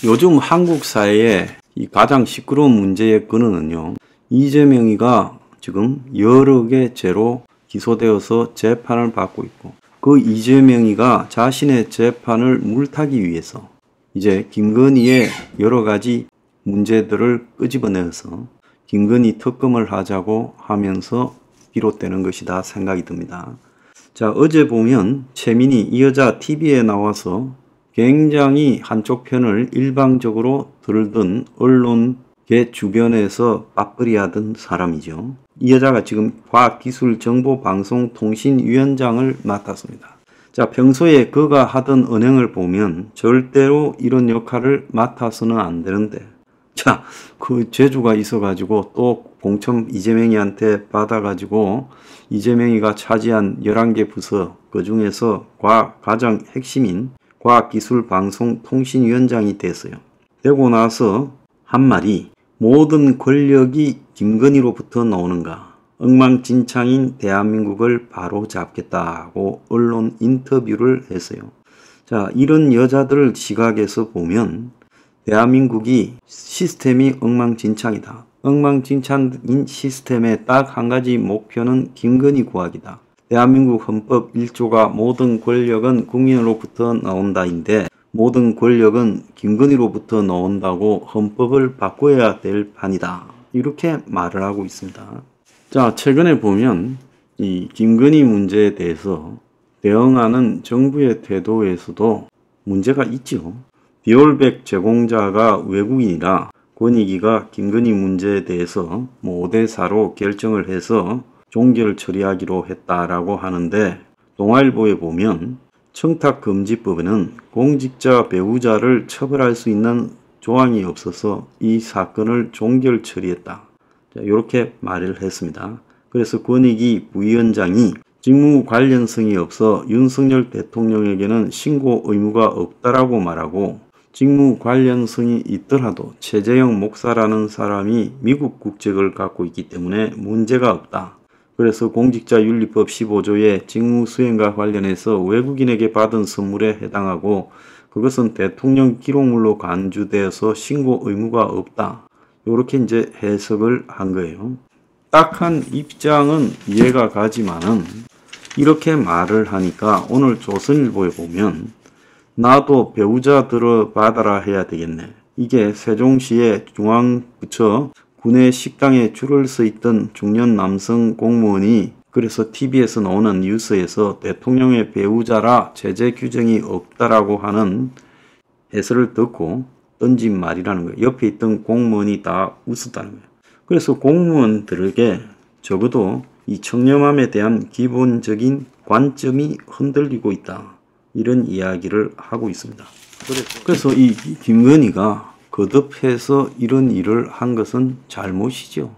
요즘 한국 사회에 이 가장 시끄러운 문제의 근원은요, 이재명이가 지금 여러 개 죄로 기소되어서 재판을 받고 있고, 그 이재명이가 자신의 재판을 물타기 위해서 이제 김건희의 여러 가지 문제들을 끄집어내서 김건희 특검을 하자고 하면서 비롯되는 것이다 생각이 듭니다. 자, 어제 보면 최민희 이 여자 TV에 나와서 굉장히 한쪽 편을 일방적으로 들던 언론계 주변에서 맞벌이 하던 사람이죠. 이 여자가 지금 과학기술정보방송통신위원장을 맡았습니다. 자, 평소에 그가 하던 언행을 보면 절대로 이런 역할을 맡아서는 안 되는데, 자, 그 재주가 있어가지고 또 공천 이재명이한테 받아가지고 이재명이가 차지한 11개 부서, 그 중에서 가장 핵심인 과학기술방송통신위원장이 됐어요. 되고 나서 한 말이 모든 권력이 김건희로부터 나오는가, 엉망진창인 대한민국을 바로잡겠다고 언론 인터뷰를 했어요. 자, 이런 여자들 시각에서 보면 대한민국이 시스템이 엉망진창이다. 엉망진창인 시스템의 딱 한 가지 목표는 김건희 구하기다. 대한민국 헌법 1조가 모든 권력은 국민으로부터 나온다인데, 모든 권력은 김건희로부터 나온다고 헌법을 바꿔야 될 판이다. 이렇게 말을 하고 있습니다. 자, 최근에 보면 이 김건희 문제에 대해서 대응하는 정부의 태도에서도 문제가 있죠. 비올백 제공자가 외국인이라 권익위가 김건희 문제에 대해서 5대4로 결정을 해서 종결 처리하기로 했다라고 하는데, 동아일보에 보면 청탁금지법에는 공직자 배우자를 처벌할 수 있는 조항이 없어서 이 사건을 종결 처리했다. 이렇게 말을 했습니다. 그래서 권익위 부위원장이 직무 관련성이 없어 윤석열 대통령에게는 신고 의무가 없다라고 말하고, 직무 관련성이 있더라도 최재형 목사라는 사람이 미국 국적을 갖고 있기 때문에 문제가 없다. 그래서 공직자윤리법 15조의 직무수행과 관련해서 외국인에게 받은 선물에 해당하고, 그것은 대통령 기록물로 간주되어서 신고 의무가 없다. 이렇게 이제 해석을 한 거예요. 딱한 입장은 이해가 가지만은 이렇게 말을 하니까 오늘 조선일보에 보면 나도 배우자 들어받아라 해야 되겠네. 이게 세종시의 중앙부처 군내 식당에 줄을 서 있던 중년 남성 공무원이 그래서 TV에서 나오는 뉴스에서 대통령의 배우자라 제재 규정이 없다라고 하는 해설을 듣고 던진 말이라는 거예요. 옆에 있던 공무원이 다 웃었다는 거예요. 그래서 공무원들에게 적어도 이 청렴함에 대한 기본적인 관점이 흔들리고 있다. 이런 이야기를 하고 있습니다. 그래서 이 김건희가 거듭해서 이런 일을 한 것은 잘못이죠.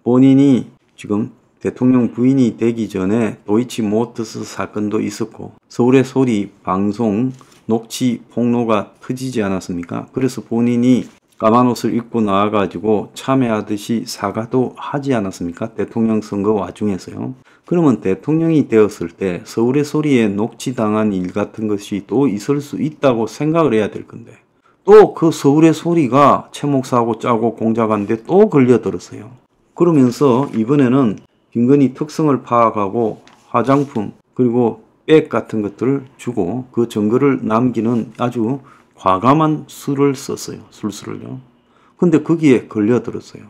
본인이 지금 대통령 부인이 되기 전에 도이치모터스 사건도 있었고, 서울의 소리 방송 녹취 폭로가 터지지 않았습니까? 그래서 본인이 까만 옷을 입고 나와가지고 참여하듯이 사과도 하지 않았습니까? 대통령 선거 와중에서요. 그러면 대통령이 되었을 때 서울의 소리에 녹취당한 일 같은 것이 또 있을 수 있다고 생각을 해야 될 건데, 또 그 서울의 소리가 최 목사하고 짜고 공작하는데 또 걸려들었어요. 그러면서 이번에는 김건희 특성을 파악하고 화장품 그리고 백 같은 것들을 주고 그 증거를 남기는 아주 과감한 수를 썼어요. 술수를요. 근데 거기에 걸려들었어요.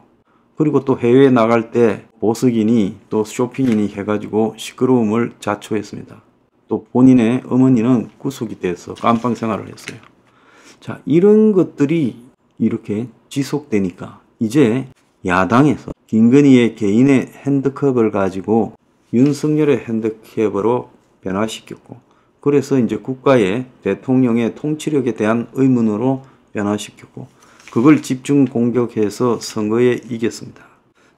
그리고 또 해외에 나갈 때 보석이니 또 쇼핑이니 해가지고 시끄러움을 자초했습니다. 또 본인의 어머니는 구속이 돼서 깜빵 생활을 했어요. 자, 이런 것들이 이렇게 지속되니까 이제 야당에서 김건희의 개인의 핸드컵을 가지고 윤석열의 핸드캡으로 변화시켰고, 그래서 이제 국가의 대통령의 통치력에 대한 의문으로 변화시켰고, 그걸 집중 공격해서 선거에 이겼습니다.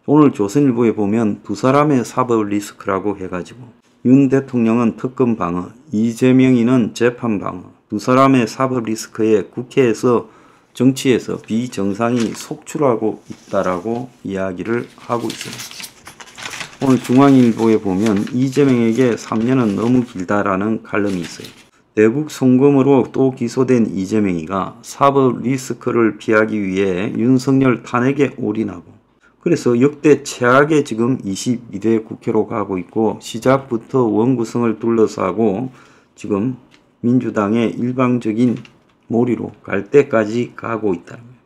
오늘 조선일보에 보면 두 사람의 사법 리스크라고 해가지고 윤 대통령은 특검 방어, 이재명이는 재판 방어, 두 사람의 사법 리스크에 국회에서 정치에서 비정상이 속출하고 있다라고 이야기를 하고 있습니다. 오늘 중앙일보에 보면 이재명에게 3년은 너무 길다라는 칼럼이 있어요. 대북 송금으로 또 기소된 이재명이가 사법 리스크를 피하기 위해 윤석열 탄핵에 올인하고, 그래서 역대 최악의 지금 22대 국회로 가고 있고, 시작부터 원구성을 둘러싸고 지금 민주당의 일방적인 몰이로 갈 때까지 가고 있다는 거예요.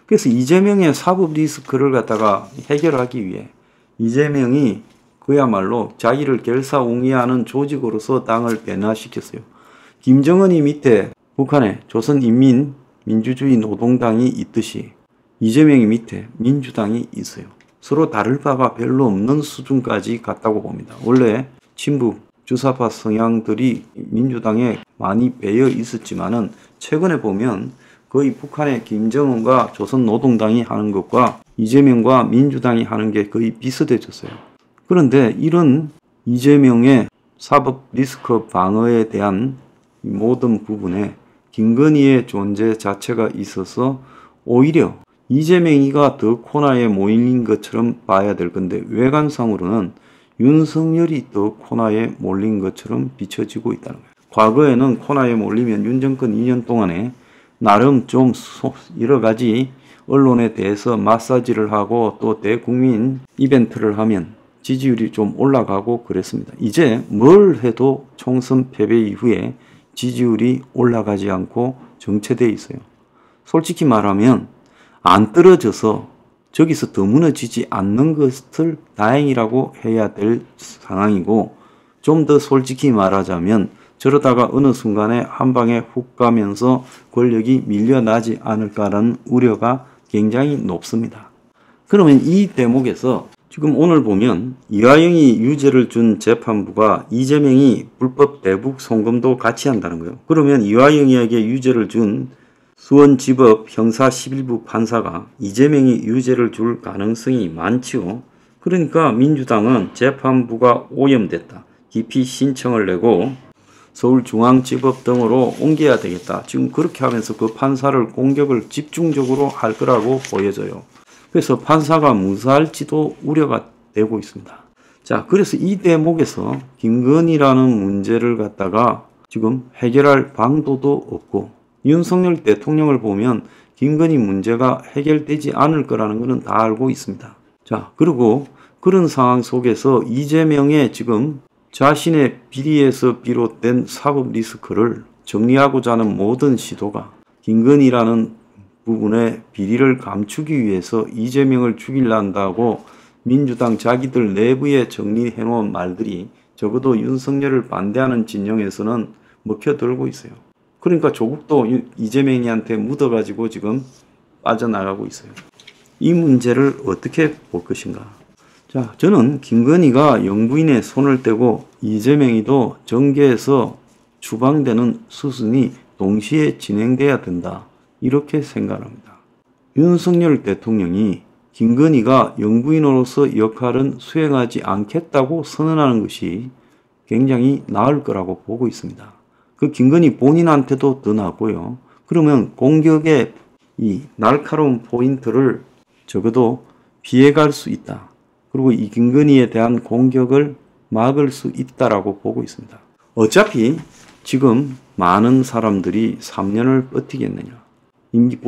그래서 이재명의 사법 리스크를 갖다가 해결하기 위해 이재명이 그야말로 자기를 결사옹위하는 조직으로서 당을 변화시켰어요. 김정은이 밑에 북한에 조선인민민주주의 노동당이 있듯이 이재명이 밑에 민주당이 있어요. 서로 다를 바가 별로 없는 수준까지 갔다고 봅니다. 원래 친북 주사파 성향들이 민주당에 많이 배어 있었지만은 최근에 보면 거의 북한의 김정은과 조선노동당이 하는 것과 이재명과 민주당이 하는 게 거의 비슷해졌어요. 그런데 이런 이재명의 사법 리스크 방어에 대한 모든 부분에 김건희의 존재 자체가 있어서 오히려 이재명이가 더 코너에 몰린 것처럼 봐야 될 건데, 외관상으로는 윤석열이 더 코너에 몰린 것처럼 비춰지고 있다는 거예요. 과거에는 코너에 몰리면 윤 정권 2년 동안에 나름 좀 여러 가지 언론에 대해서 마사지를 하고 또 대국민 이벤트를 하면 지지율이 좀 올라가고 그랬습니다. 이제 뭘 해도 총선 패배 이후에 지지율이 올라가지 않고 정체되어 있어요. 솔직히 말하면 안 떨어져서 저기서 더 무너지지 않는 것을 다행이라고 해야 될 상황이고, 좀 더 솔직히 말하자면 저러다가 어느 순간에 한 방에 훅 가면서 권력이 밀려나지 않을까라는 우려가 굉장히 높습니다. 그러면 이 대목에서 지금 오늘 보면 이화영이 유죄를 준 재판부가 이재명이 불법 대북 송금도 같이 한다는 거예요. 그러면 이화영이에게 유죄를 준 수원지법 형사 11부 판사가 이재명이 유죄를 줄 가능성이 많지요. 그러니까 민주당은 재판부가 오염됐다, 기피 신청을 내고 서울중앙지법 등으로 옮겨야 되겠다, 지금 그렇게 하면서 그 판사를 공격을 집중적으로 할 거라고 보여져요. 그래서 판사가 무사할지도 우려가 되고 있습니다. 자, 그래서 이 대목에서 김건희라는 문제를 갖다가 지금 해결할 방도도 없고, 윤석열 대통령을 보면 김건희 문제가 해결되지 않을 거라는 것은 다 알고 있습니다. 자, 그리고 그런 상황 속에서 이재명의 지금 자신의 비리에서 비롯된 사법 리스크를 정리하고자 하는 모든 시도가 김건희라는 부분의 비리를 감추기 위해서 이재명을 죽이려한다고 민주당 자기들 내부에 정리해 놓은 말들이 적어도 윤석열을 반대하는 진영에서는 먹혀들고 있어요. 그러니까 조국도 이재명이한테 묻어가지고 지금 빠져나가고 있어요. 이 문제를 어떻게 볼 것인가? 자, 저는 김건희가 영부인의 손을 떼고 이재명이도 정계에서 추방되는 수순이 동시에 진행돼야 된다, 이렇게 생각합니다. 윤석열 대통령이 김건희가 영부인으로서 역할은 수행하지 않겠다고 선언하는 것이 굉장히 나을 거라고 보고 있습니다. 그 김건희 본인한테도 더 나고요. 그러면 공격의 이 날카로운 포인트를 적어도 피해갈 수 있다. 그리고 이 김건희에 대한 공격을 막을 수 있다라고 보고 있습니다. 어차피 지금 많은 사람들이 3년을 버티겠느냐,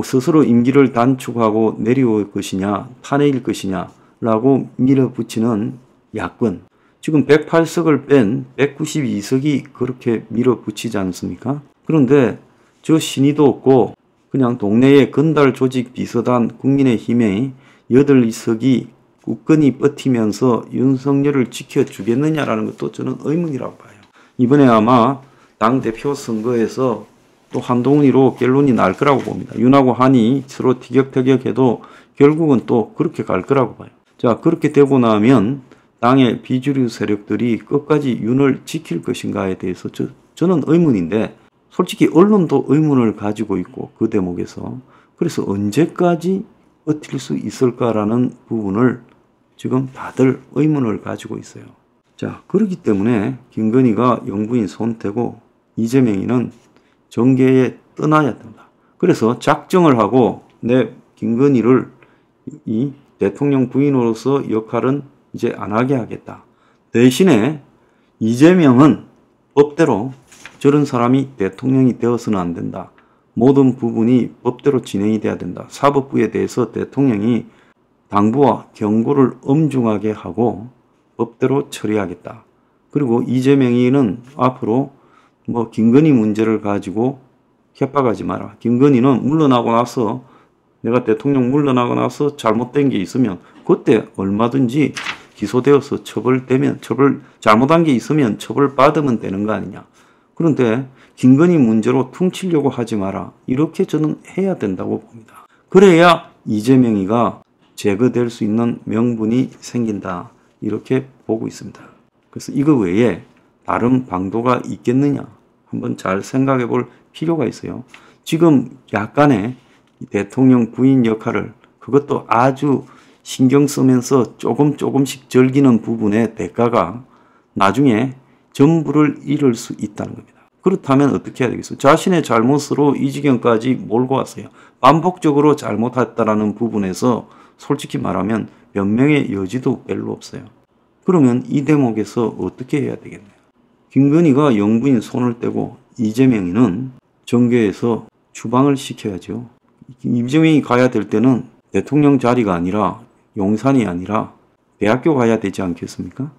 스스로 임기를 단축하고 내려올 것이냐, 탄핵일 것이냐라고 밀어붙이는 야권, 지금 108석을 뺀 192석이 그렇게 밀어붙이지 않습니까? 그런데 저 신의도 없고 그냥 동네의 건달 조직 비슷한 국민의힘의 8석이 굳건히 버티면서 윤석열을 지켜주겠느냐라는 것도 저는 의문이라고 봐요. 이번에 아마 당대표 선거에서 또 한동훈이로 결론이 날 거라고 봅니다. 윤하고 한이 서로 티격태격해도 결국은 또 그렇게 갈 거라고 봐요. 자, 그렇게 되고 나면 당의 비주류 세력들이 끝까지 윤을 지킬 것인가에 대해서 저는 의문인데, 솔직히 언론도 의문을 가지고 있고 그 대목에서, 그래서 언제까지 버틸 수 있을까라는 부분을 지금 다들 의문을 가지고 있어요. 자, 그렇기 때문에 김건희가 영부인 손태고 이재명이는 정계에 떠나야 된다. 그래서 작정을 하고 내 김건희를 이 대통령 부인으로서 역할은 이제 안 하게 하겠다. 대신에 이재명은 법대로 저런 사람이 대통령이 되어서는 안 된다. 모든 부분이 법대로 진행이 돼야 된다. 사법부에 대해서 대통령이 당부와 경고를 엄중하게 하고 법대로 처리하겠다. 그리고 이재명이는 앞으로 김건희 문제를 가지고 협박하지 마라. 김건희는 물러나고 나서 내가 대통령 물러나고 나서 잘못된 게 있으면 그때 얼마든지 기소되어서 잘못한 게 있으면 처벌받으면 되는 거 아니냐. 그런데 김건희 문제로 퉁치려고 하지 마라. 이렇게 저는 해야 된다고 봅니다. 그래야 이재명이가 제거될 수 있는 명분이 생긴다. 이렇게 보고 있습니다. 그래서 이거 외에 다른 방도가 있겠느냐. 한번 잘 생각해 볼 필요가 있어요. 지금 약간의 대통령 부인 역할을 그것도 아주 신경 쓰면서 조금씩 즐기는 부분의 대가가 나중에 전부를 잃을 수 있다는 겁니다. 그렇다면 어떻게 해야 되겠어요? 자신의 잘못으로 이 지경까지 몰고 왔어요. 반복적으로 잘못했다라는 부분에서 솔직히 말하면 변명의 여지도 별로 없어요. 그러면 이 대목에서 어떻게 해야 되겠나요? 김건희가 영부인 손을 떼고 이재명이는 정계에서 추방을 시켜야죠. 이재명이 가야 될 때는 대통령 자리가 아니라 용산이 아니라 대학교 가야 되지 않겠습니까?